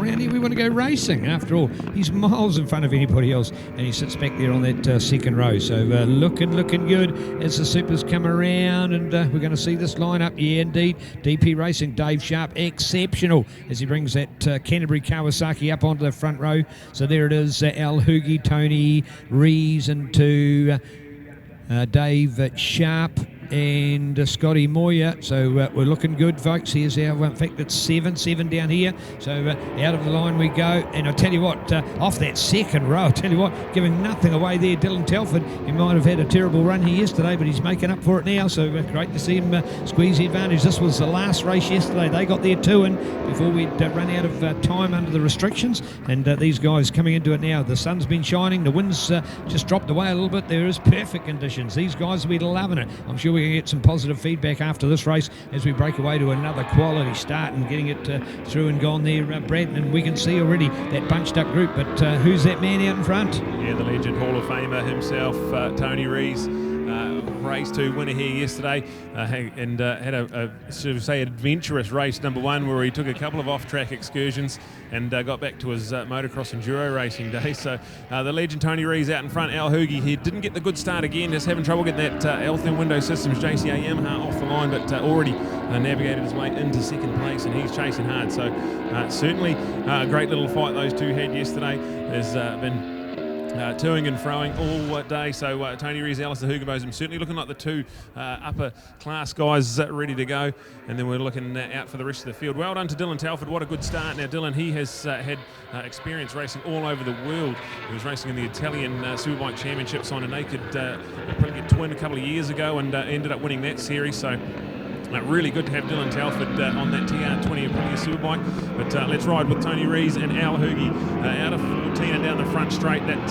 around here. We want to go racing. After all, he's miles in front of anybody else, and he sits back there on that second row. So looking good as the supers come around, and we're going to see this lineup. Yeah, indeed. DP Racing, Dave Sharp, exceptional as he brings that Canterbury Kawasaki up onto the front row. So there it is, Al Hoogie, Tony Rees into Dave Sharp and Scotty Moyer. So we're looking good, folks. Here's our, in fact, it's seven down here. So out of the line we go. And I tell you what, off that second row, I tell you what, giving nothing away there, Dylan Telford. He might have had a terrible run here yesterday, but he's making up for it now. So great to see him squeeze the advantage. This was the last race yesterday. They got their two in before we'd run out of time under the restrictions. And these guys coming into it now. The sun's been shining. The wind's just dropped away a little bit. There is perfect conditions. These guys will be loving it. I'm sure we can get some positive feedback after this race as we break away to another quality start and getting it through and gone there, Brad. And we can see already that bunched up group. But who's that man out in front? Yeah, the legend Hall of Famer himself, Tony Rees. Race 2 winner here yesterday, and had a sort of say adventurous race number 1 where he took a couple of off-track excursions and got back to his motocross enduro racing days. So the legend Tony Rees out in front. Al Hoogie, he didn't get the good start again, just having trouble getting that Eltham Window Systems JCA Yamaha off the line, but already navigated his way into second place, and he's chasing hard. So certainly a great little fight those two had yesterday. There's been toing and froing all day, so Tony Rees, Alistair Hugenbotham certainly looking like the two upper class guys ready to go, and then we're looking out for the rest of the field. Well done to Dylan Telford, what a good start. Now Dylan, he has had experience racing all over the world. He was racing in the Italian Superbike Championships on a naked probably twin a couple of years ago, and ended up winning that series. So really good to have Dylan Telford on that TR20 Aprilia Superbike. But let's ride with Tony Rees and Al Hoogie out of 14 and down the front straight. That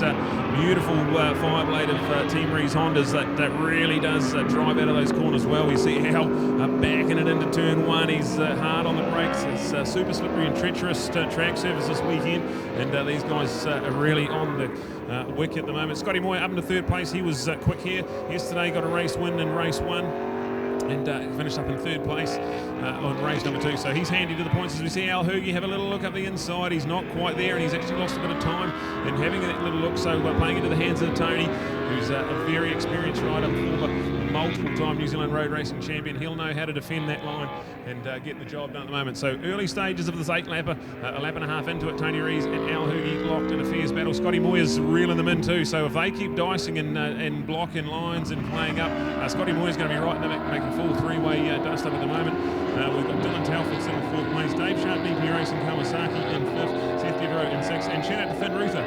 beautiful Fireblade of Team Rees Hondas that really does drive out of those corners well. We see Al backing it into turn 1. He's hard on the brakes. It's super slippery and treacherous track surface this weekend, and these guys are really on the wick at the moment. Scotty Moyer up into third place. He was quick here yesterday, got a race win in race 1. And finished up in third place on race number 2. So he's handy to the points as we see Al Hoogie have a little look up the inside. He's not quite there, and he's actually lost a bit of time in having that little look. So playing into the hands of Tony, who's a very experienced rider, multiple-time New Zealand road racing champion. He'll know how to defend that line and get the job done at the moment. So early stages of this 8-lapper, a lap and a half into it, Tony Rees and Al Hoogie locked in a fierce battle. Scotty Moyer's reeling them in too. So if they keep dicing and blocking lines and playing up, Scotty Moyer's going to be right in the back, making full three-way dust up at the moment. We've got Dylan Telford sitting in fourth place, Dave Sharp, DP Racing Kawasaki in fifth, Seth Devereaux in sixth, and shout out to Finn Ruther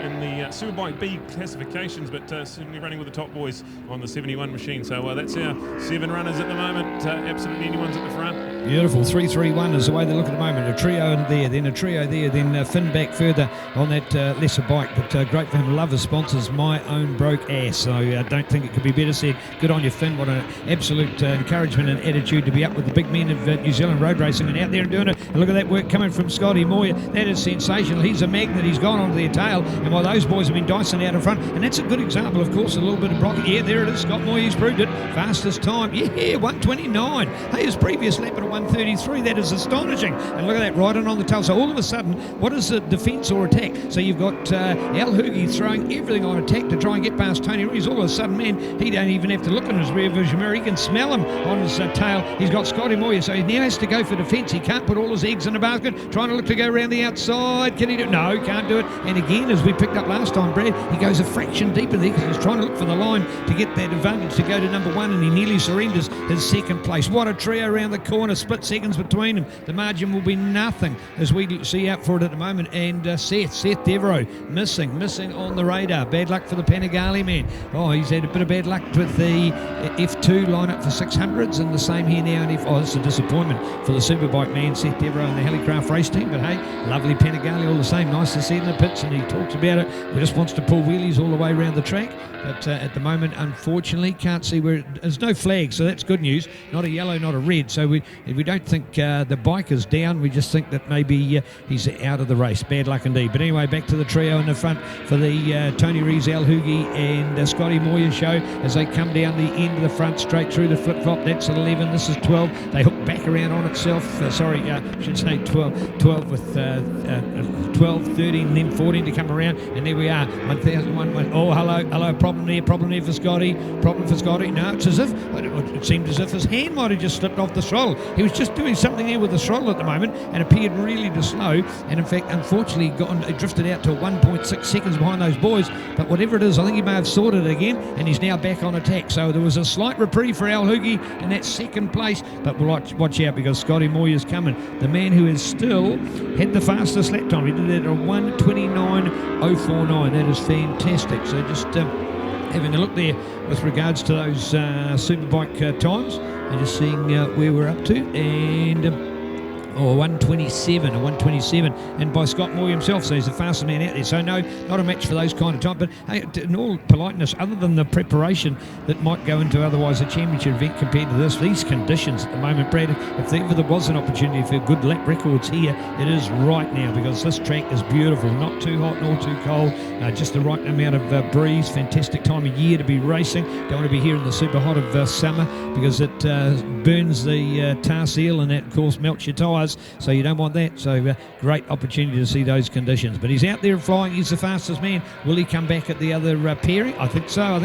in the Superbike B classifications, but certainly running with the top boys on the 71 machine. So that's our 7 runners at the moment. Absolutely anyone's at the front. Beautiful, 3-3-1 is the way they look at the moment. A trio in there, then a trio there, then Finn back further on that lesser bike. But great for him. Love his sponsors, My Own Broke Ass. So I don't think it could be better said. Good on you, Finn. What an absolute encouragement and attitude to be up with the big men of New Zealand road racing and out there and doing it. And look at that work coming from Scotty Moyer. That is sensational. He's a magnet. He's gone onto their tail. And while those boys have been dicing out in front, and that's a good example, of course, a little bit of Brockett. Yeah, there it is. Scott Moyer, he's proved it. Fastest time. Yeah, 1:29. Hey, his previous lap at 1:33. That is astonishing. And look at that, riding on the tail. So all of a sudden, what is the defence or attack? So you've got Al Hoogie throwing everything on attack to try and get past Tony Rees. All of a sudden, man, he don't even have to look in his rear vision mirror. He can smell him on his tail. He's got Scotty Moyer, so he now has to go for defence. He can't put all his eggs in a basket. Trying to look to go around the outside. Can he do it? No, can't do it. And again, as we picked up last time, Brad, he goes a fraction deeper there because he's trying to look for the line to get that advantage to go to number 1, and he nearly surrenders his second place. What a trio around the corner, split seconds between them. The margin will be nothing as we see out for it at the moment. And Seth Devereaux missing on the radar. Bad luck for the Panigale man. Oh, he's had a bit of bad luck with the F2 lineup for 600s, and the same here now. It's a disappointment for the Superbike man, Seth Devereaux and the Helicraft race team. But hey, lovely Panigale all the same. Nice to see in the pits, and he talks about it. He just wants to pull wheelies all the way around the track. But at the moment, unfortunately, can't see where there's no flag, so that's good news. Not a yellow, not a red. So we don't think the bike is down. We just think that maybe he's out of the race. Bad luck indeed. But anyway, back to the trio in the front for the Tony Rees, Al Hoogie and Scotty Moyer show as they come down the end of the front straight through the flip-flop. That's at 11. This is 12. They hook back around on itself. I should say 12 with 12, 13, and then 14 to come around. And there we are. 1001. Oh, hello. Problem there for Scotty. No, it's as if it seemed as if his hand might have just slipped off the throttle. He was just doing something there with the throttle at the moment and appeared really to slow. And in fact, unfortunately, drifted out to 1.6 seconds behind those boys. But whatever it is, I think he may have sorted it again, and he's now back on attack. So there was a slight reprieve for Al Hoogie in that second place. But we'll watch out because Scotty Moyer's coming. The man who has still had the fastest lap time. He did it at 1:29.049. That is fantastic. So just having a look there with regards to those Superbike times and just seeing where we're up to. And 127, and by Scott Moore himself, so he's the fastest man out there. So no, not a match for those kind of time. But hey, in all politeness, other than the preparation that might go into otherwise a championship event compared to this, these conditions at the moment, Brad, if ever there was an opportunity for good lap records here, it is right now because this track is beautiful, not too hot nor too cold, just the right amount of breeze. Fantastic time of year to be racing. Don't want to be here in the super hot of summer because it burns the tar seal and that of course melts your tyres. So you don't want that. So great opportunity to see those conditions. But he's out there flying. He's the fastest man. Will he come back at the other pairing? I think so.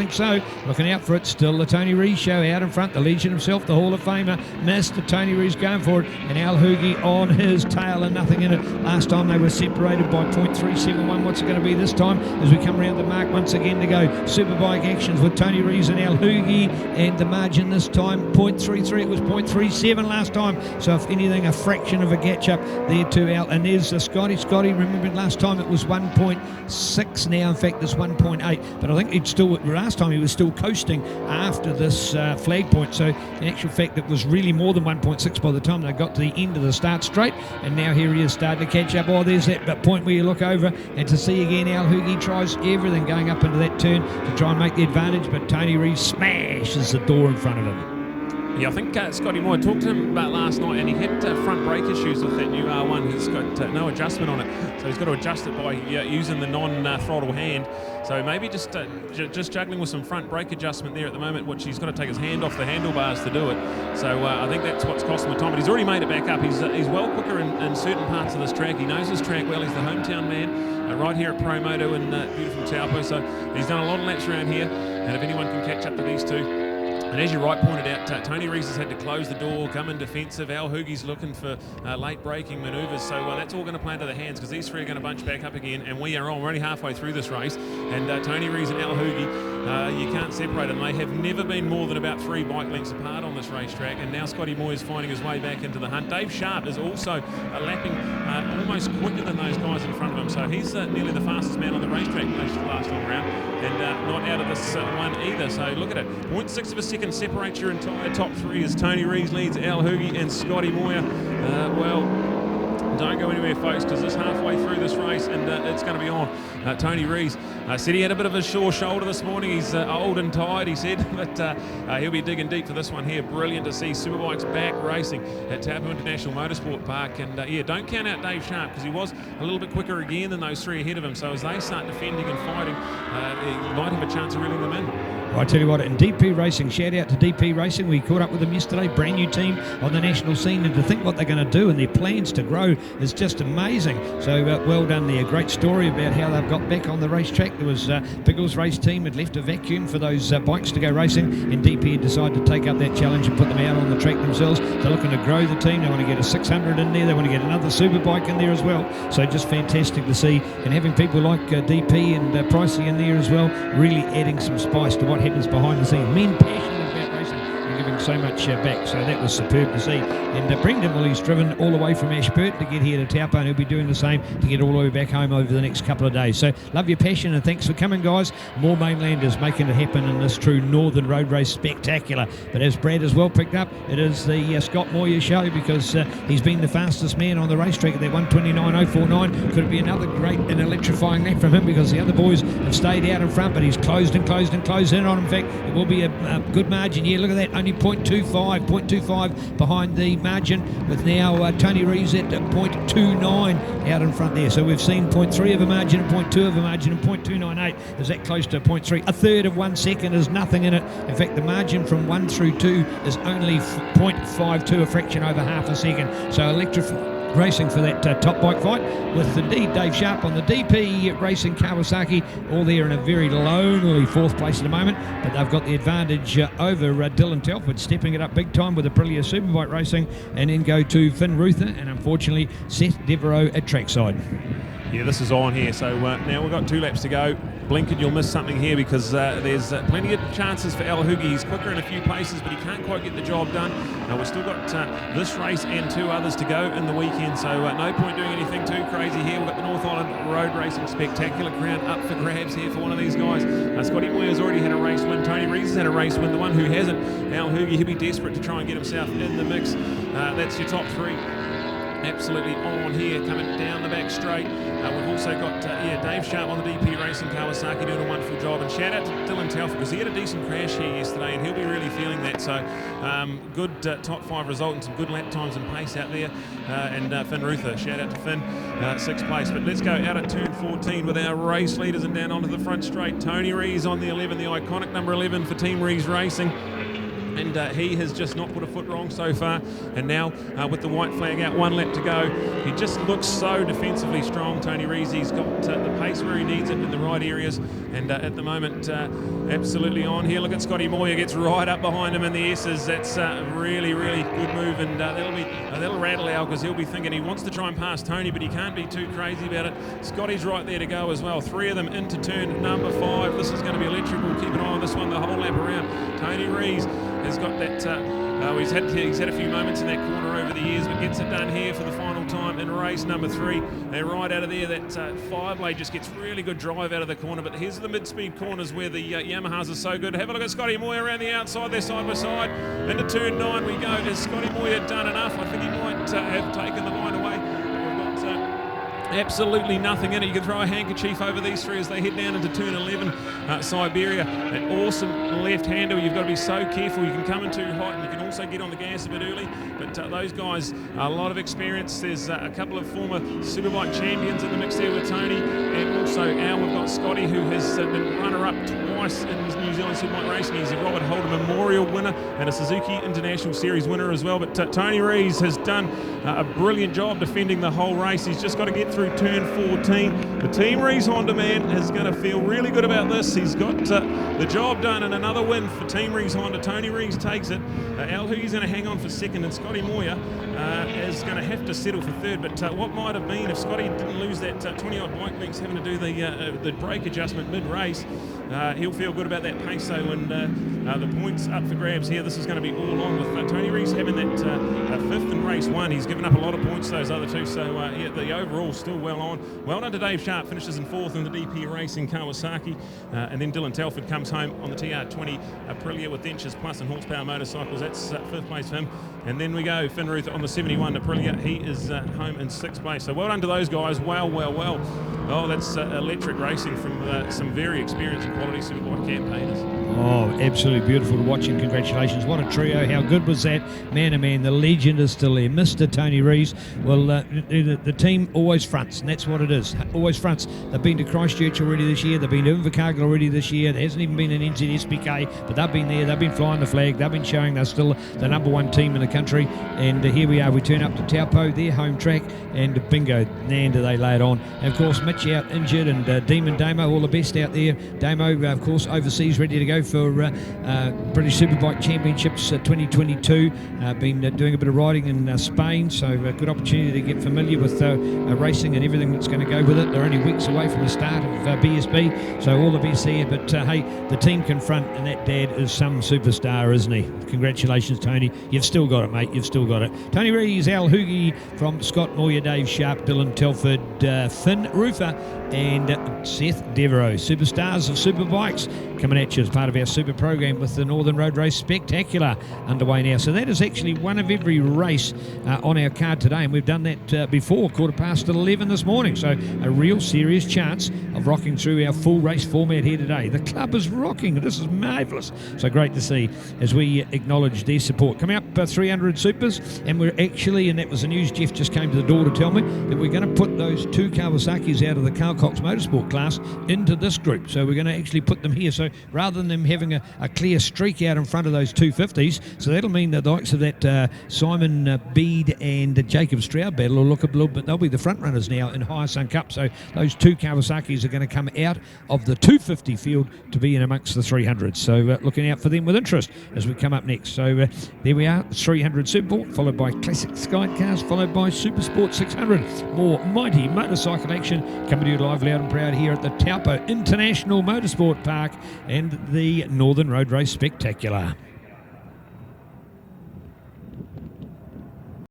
Looking out for it. Still the Tony Rees show out in front. The Legion himself, the Hall of Famer, Mr. Tony Rees going for it. And Al Hoogie on his tail and nothing in it. Last time they were separated by 0.371. What's it going to be this time as we come around the mark once again to go Superbike actions with Tony Rees and Al Hoogie. And the margin this time 0.33. It was 0.37 last time. So if anything, a fraction of a catch up there to Al. And there's Scotty. Remember last time it was 1.6. Now in fact it's 1.8. But I think last time he was still coasting after this flag point. So in actual fact it was really more than 1.6 by the time they got to the end of the start straight. And now here he is starting to catch up. Oh, there's that point where you look over and to see again Al Hoogie tries everything going up into that turn to try and make the advantage. But Tony Rees smashes the door in front of him. Yeah, I think Scotty Moore talked to him about last night, and he had front brake issues with that new R1. He's got no adjustment on it, so he's got to adjust it by using the non-throttle hand. So maybe just juggling with some front brake adjustment there at the moment, which he's got to take his hand off the handlebars to do it. So I think that's what's costing him time. But he's already made it back up. He's well quicker in certain parts of this track. He knows his track well. He's the hometown man right here at Promoto in beautiful Taupo. So he's done a lot of laps around here, and if anyone can catch up to these two. And as you right pointed out, Tony Rees has had to close the door, come in defensive. Al Hoogie's looking for late braking manoeuvres. So that's all going to play into the hands because these three are going to bunch back up again. And we are on. We're only halfway through this race. And Tony Rees and Al Hoogie, you can't separate them. They have never been more than about 3 bike lengths apart on this racetrack. And now Scotty Moore is finding his way back into the hunt. Dave Sharp is also lapping almost quicker than those guys in front of him. So he's nearly the fastest man on the racetrack last time around. And not out of this one either. So look at it. 0.6 of a second separates your entire top three as Tony Rees leads Al Hoogie and Scotty Moyer. Well, don't go anywhere, folks, because it's halfway through this race and it's going to be on. Tony Rees said he had a bit of a sore shoulder this morning. He's old and tired, he said, but he'll be digging deep for this one here. Brilliant to see Superbikes back racing at Taupo International Motorsport Park. And yeah, don't count out Dave Sharp because he was a little bit quicker again than those three ahead of him. So as they start defending and fighting, he might have a chance of reeling them in. I tell you what, in DP Racing, shout out to DP Racing. We caught up with them yesterday, brand new team on the national scene, and to think what they're going to do and their plans to grow is just amazing. So well done there. Great story about how they've got back on the racetrack. There was Biggles race team had left a vacuum for those bikes to go racing, and DP had decided to take up that challenge and put them out on the track themselves. They're looking to grow the team. They want to get a 600 in there. They want to get another Superbike in there as well. So just fantastic to see, and having people like DP and Pricey in there as well, really adding some spice to what happens behind the scenes. Men passionate about racing and giving so much back. So that was superb to see. And Brendan, well, he's driven all the way from Ashburton to get here to Taupo, and he'll be doing the same to get all the way back home over the next couple of days. So love your passion and thanks for coming, guys. More mainlanders making it happen in this true Northern Road Race spectacular. But as Brad has well picked up, it is the Scott Moyer show because he's been the fastest man on the racetrack at that 1:29.049. Could it be another great and electrifying lap from him because the other boys have stayed out in front, but he's closed and closed and closed in on him. In fact, it will be a good margin. Yeah, look at that, only 0.25 behind the margin, with now Tony Rees at 0.29 out in front there. So we've seen 0.3 of a margin, 0.2 of a margin, and 0.298. Is that close to 0.3? A third of 1 second is nothing in it. In fact, the margin from 1 through 2 is only 0.52, a fraction over half a second. So electric racing for that top bike fight, with indeed Dave Sharp on the DP Racing Kawasaki, all there in a very lonely fourth place at the moment, but they've got the advantage over Dylan Telford, stepping it up big time with Aprilia Superbike Racing, and then go to Finn Ruther and unfortunately Seth Devereaux at trackside. Yeah, this is on here, so now we've got 2 laps to go. Blink and you'll miss something here, because there's plenty of chances for Al Hoogie. He's quicker in a few places, but he can't quite get the job done. We've still got this race and 2 others to go in the weekend, so no point doing anything too crazy here. We've got the North Island Road Racing Spectacular Crown up for grabs here for one of these guys. Scotty Moyer's already had a race win. Tony Rees has had a race win. The one who hasn't, Al Hoogie, he'll be desperate to try and get himself in the mix. That's your top 3. Absolutely on here, coming down the back straight. We've also got Dave Sharp on the DP Racing Kawasaki doing a wonderful job, and shout out to Dylan Telford, because he had a decent crash here yesterday and he'll be really feeling that. So good top 5 result and some good lap times and pace out there. And Finn Ruther, shout out to Finn, 6th place. But let's go out at turn 14 with our race leaders, and down onto the front straight. Tony Rees on the 11, the iconic number 11 for Team Rees Racing. And he has just not put a foot wrong so far. And now with the white flag out, 1 lap to go, he just looks so defensively strong, Tony Rees. He's got the pace where he needs it in the right areas, and at the moment absolutely on here. Look at Scotty Moyer, gets right up behind him in the S's. That's really good move, and that'll rattle Al, because he'll be thinking he wants to try and pass Tony, but he can't be too crazy about it. Scotty's right there to go as well. 3 of them into turn number 5. This is going to be electrical. Keep an eye on this one the whole lap around. Tony Rees has got that, he's had a few moments in that corner over the years, but gets it done here for the final time in race number 3. And right out of there, that 5-blade just gets really good drive out of the corner. But here's the mid-speed corners where the Yamahas are so good. Have a look at Scotty Moyer around the outside there, side by side. Into turn 9 we go. Has Scotty Moyer done enough? I think he might have taken the line away. We've got absolutely nothing in it. You can throw a handkerchief over these 3 as they head down into turn 11. Siberia, an awesome left-hander. You've got to be so careful. You can come in too hot, and you can also get on the gas a bit early. But those guys, a lot of experience. There's a couple of former Superbike champions in the mix there with Tony, and also Al. We've got Scotty, who has been runner-up twice in New Zealand Superbike racing. He's a Robert Holder Memorial winner and a Suzuki International Series winner as well. But Tony Rees has done a brilliant job defending the whole race. He's just got to get through turn 14. The Team Rees Honda man is going to feel really good about this. He's got the job done, and another win for Team Rees Honda. Tony Rees takes it. Al Hoogie's going to hang on for 2nd, and Scotty Moyer is going to have to settle for 3rd. But what might have been if Scotty didn't lose that 20-odd bike lengths having to do the brake adjustment mid-race, he'll feel good about that pace, though, and the points up for grabs here. This is going to be all on with Tony Rees having that 5th in race 1. He's given up a lot of points, those other 2, so yeah, the overall still well on. Well done to Dave Sharp, finishes in 4th in the DP Racing Kawasaki, and then Dylan Telford comes home on the TR20 Aprilia with Dentures Plus and horsepower motorcycles. That's 5th place for him. And then we go Finn Ruther on the 71 Aprilia. He is home in 6th place. So well done to those guys. Well. Oh, that's electric racing from some very experienced and quality Superbike campaigners. Oh, absolutely beautiful to watch, and congratulations. What a trio. How good was that? Man, oh man, the legend is still there. Mr. Tony Rees. Well, the team always fronts, and that's what it is. Always fronts. They've been to Christchurch already this year. They've been to Invercargill already this year. There hasn't even been an NZSBK, but they've been there. They've been flying the flag. They've been showing they're still the number 1 team in the country. And here we are. We turn up to Taupo, their home track, and bingo, man, do they lay it on. And of course, Mitch out injured, and Demon Damo, all the best out there. Damo, of course, overseas, ready to go for British Superbike Championships 2022. Been doing a bit of riding in Spain, so a good opportunity to get familiar with racing and everything that's going to go with it. They're only weeks away from the start of BSB, so all the best here. But hey, the team can front, and that dad is some superstar, isn't he? Congratulations, Tony. You've still got it, mate. You've still got it. Tony Rees, Al Hoogie from Scott Moyer, Dave Sharp, Dylan Telford, Finn Ruther, and Seth Devereaux. Superstars of Superbikes coming at you as part of part of our super program with the Northern Road Race Spectacular underway now. So that is actually one of every race on our card today, and we've done that before, 11:15 this morning. So a real serious chance of rocking through our full race format here today. The club is rocking. This is marvellous. So great to see as we acknowledge their support. Coming up 300 supers, and we're actually, and that was the news, Jeff just came to the door to tell me that we're going to put those 2 Kawasaki's out of the Carl Cox Motorsport class into this group. So we're going to actually put them here. So rather than them having a clear streak out in front of those 250s, so that'll mean that the likes of that Simon Bede and Jacob Stroud battle will look a little bit, they'll be the front runners now in Higher Sun Cup. So those 2 Kawasaki's are going to come out of the 250 field to be in amongst the 300s. So looking out for them with interest as we come up next. So there we are, 300 Supersport, followed by Classic Skycars, followed by Supersport 600. More mighty motorcycle action coming to you live, loud and proud here at the Taupo International Motorsport Park and the Northern Road Race Spectacular.